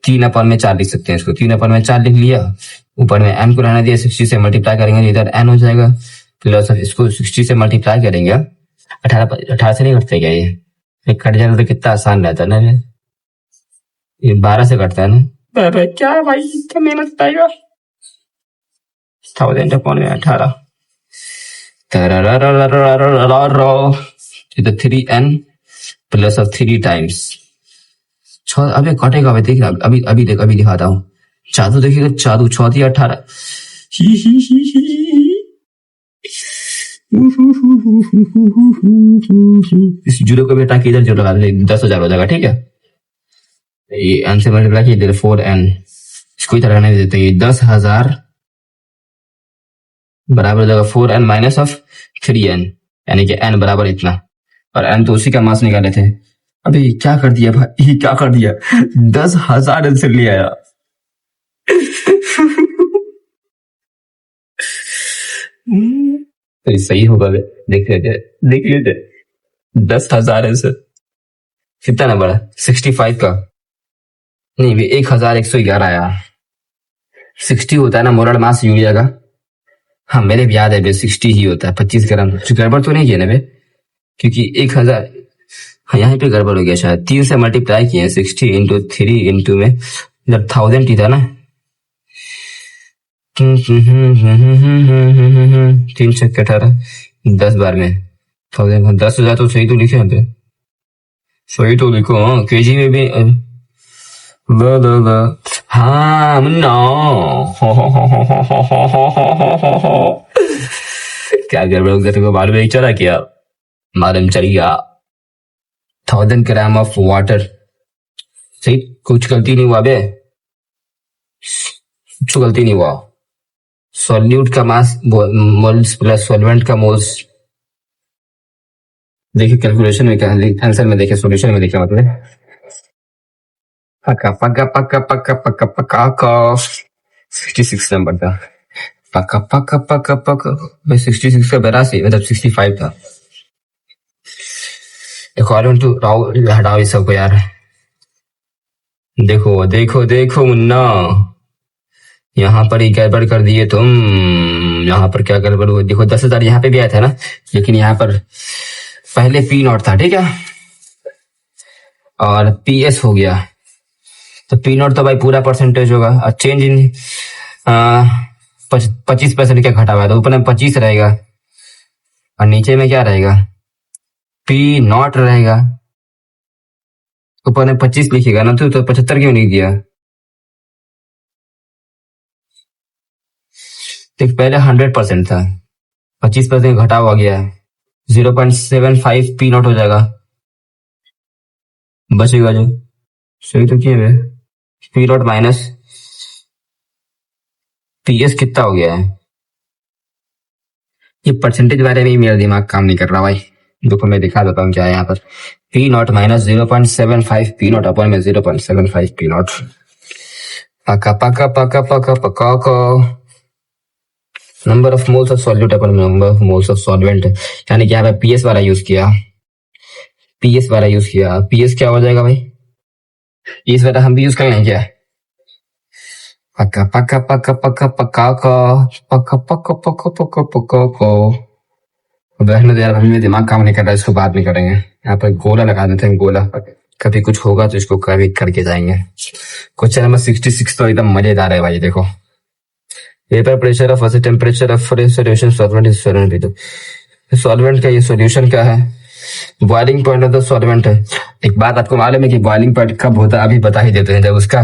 3/4 लिख सकते हैं इसको, 3/4 लिख लिया, ऊपर में n को रहना दिया, 60 से मल्टीप्लाई करेंगे इधर n हो जाएगा, प्लस इसको 60 से मल्टीप्लाई करेंगे, 18 से नहीं कटते क्या? ये कट जाता तो कितना आसान रहता ना, ये 12 से कटता है ना। क्या भाई इतना मेहनत पाएगा, 1000 अपॉन में 18, तो 3n प्लस ऑफ 3 टाइम्स, अबे कटेगा भाई, देख अभी देख, अभी दिखाता हूँ, जादू देखिएगा, जादू 6 18, इस जीरो को भी हटा के इधर जीरो लगा दे, 10,000 हो जाएगा, ठीक है। ये n से मल्टीप्लाई किया, इधर 4n, इसको इधर रहने देते हैं, 10,000 बराबर हो जाएगा 4n माइनस ऑफ 3n, यानी कि n बराबर इतना, और n तो उसी का मास निकाले थे। अभी क्या कर दिया भाई, क्या कर दिया, 10,000 आंसर ले आया। तो सही होगा, देख लेते 10,000 आंसर कितना नंबर है, 65 का नहीं, 1111 आया। 60 होता है ना मोलर मास यूरिया का, हाँ मेरे भी याद है 60 ही होता है, 25 ग्राम। गड़बड़ तो नहीं किया ना बे, क्योंकि 1000, हाँ यहाँ पे गड़बड़ हो गया शायद, 3 से मल्टीप्लाई किए, 60 इंटू 3 इंटू में जब 1000 ही था ना, 3 से 18, 10 बार में 1000, 10,000 तो सही तो लिखे यहाँ पे, सही तो लिखो, हाँ केजी में भी हाँ नो। क्या गड़बड़ हो गया, तेरे को मालूम नहीं चला क्या? मालूम चल गया। 1000 ग्राम ऑफ वाटर, सही, कुछ गलती नहीं हुआ बे, कुछ गलती नहीं हुआ। सॉल्यूट का मास मोल्स प्लस सॉल्वेंट का मोल्स, देखिए कैलकुलेशन में क्या, आंसर में देखिए, सॉल्यूशन में देखिए, मतलब पक्का पक्का पक्का पक्का पक्का पक्का 66 नंबर था, पक्का पक्का पक्का पक्का 66 का 82, मतलब 65 था। अकॉर्डिंग टू हटाओ इस सबको यार, देखो देखो देखो मुन्ना, यहाँ पर ही गड़बड़ कर दिए तुम। यहाँ पर क्या गड़बड़ हुआ देखो, 10,000 यहाँ पे भी आया था ना, लेकिन यहाँ पर पहले पी नॉट था, ठीक है, और पी एस हो गया। तो पी नॉट तो भाई पूरा परसेंटेज होगा, और चेंज इन 25% क्या घटा हुआ है, तो ऊपर में 25 रहेगा और नीचे में क्या रहेगा, पी नॉट रहेगा। ऊपर में 25 लिखेगा ना, तो 75 क्यों नहीं दिया। देख पहले 100% था, 25% घटा हुआ गया है, 0.75 पी नॉट हो जाएगा, बचेगा जो। सही तो किए हुए, P not minus P S कितना हो गया है। ये परसेंटेज बारे में ही मेरा दिमाग काम नहीं कर रहा भाई। देखो मैं दिखा देता हूँ क्या है यहाँ पर, P not minus 0.75 P not upon में 0.75 पी नॉट। पका पका पका पका पका को number of moles of solute upon number of moles of solvent, यानी कि यहाँ पे पीएस वाला यूज किया, पीएस वाला यूज किया। पीएस क्या हो जाएगा भाई, पीएस वाला हम भी यूज कर लेंगे क्या। पका पका पका पका पका को पका पका पका पका पका को। रहने दे यार, अभी मेरा दिमाग काम नहीं कर रहा है, इसको बाद में करेंगे। यहाँ पर गोला लगा देते हैं, गोला, कभी कुछ होगा तो इसको कभी करके जाएंगे। क्वेश्चन नंबर 66 तो एकदम मजेदार है भाई। देखो, vapour pressure of temperature of solution solvent is solvent. Solvent का ये सॉल्यूशन क्या है, boiling point of the solvent है। एक बात आपको मालूम है कि बॉइलिंग पॉइंट कब होता है, अभी बता ही देते हैं, जब उसका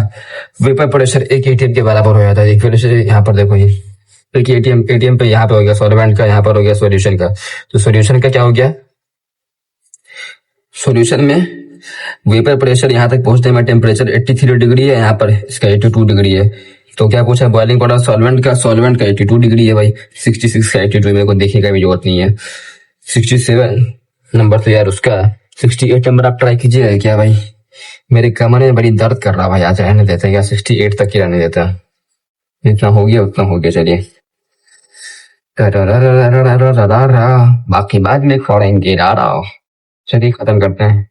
वेपर प्रेशर 1 atm के बराबर हो जाता है। एक प्रेशर यहाँ पर देखो, ये एक एटीएम पे यहाँ पे हो गया सॉल्वेंट का, यहाँ पर हो गया सॉल्यूशन का। तो सॉल्यूशन का क्या हो गया, सॉल्यूशन में वेपर प्रेशर यहाँ तक पहुंचने में टेम्परेचर 83 डिग्री है, यहाँ पर इसका 82 डिग्री है। तो क्या पूछा, बॉइलिंग पॉइंट सॉल्वेंट का 82 डिग्री है भाई। 66 का 82 मेरे को देखने का भी जरूरत नहीं है। 67 नंबर तो यार उसका, 68 नंबर आप ट्राई कीजिए क्या भाई। मेरे कमर में बड़ी दर्द कर रहा भाई, आज रहने देते हैं क्या, 68 तक ही रहने देता। जितना हो गया उतना हो गया, चलिए। बाकी बाद में खोलेंगे, चलिए खत्म करते हैं।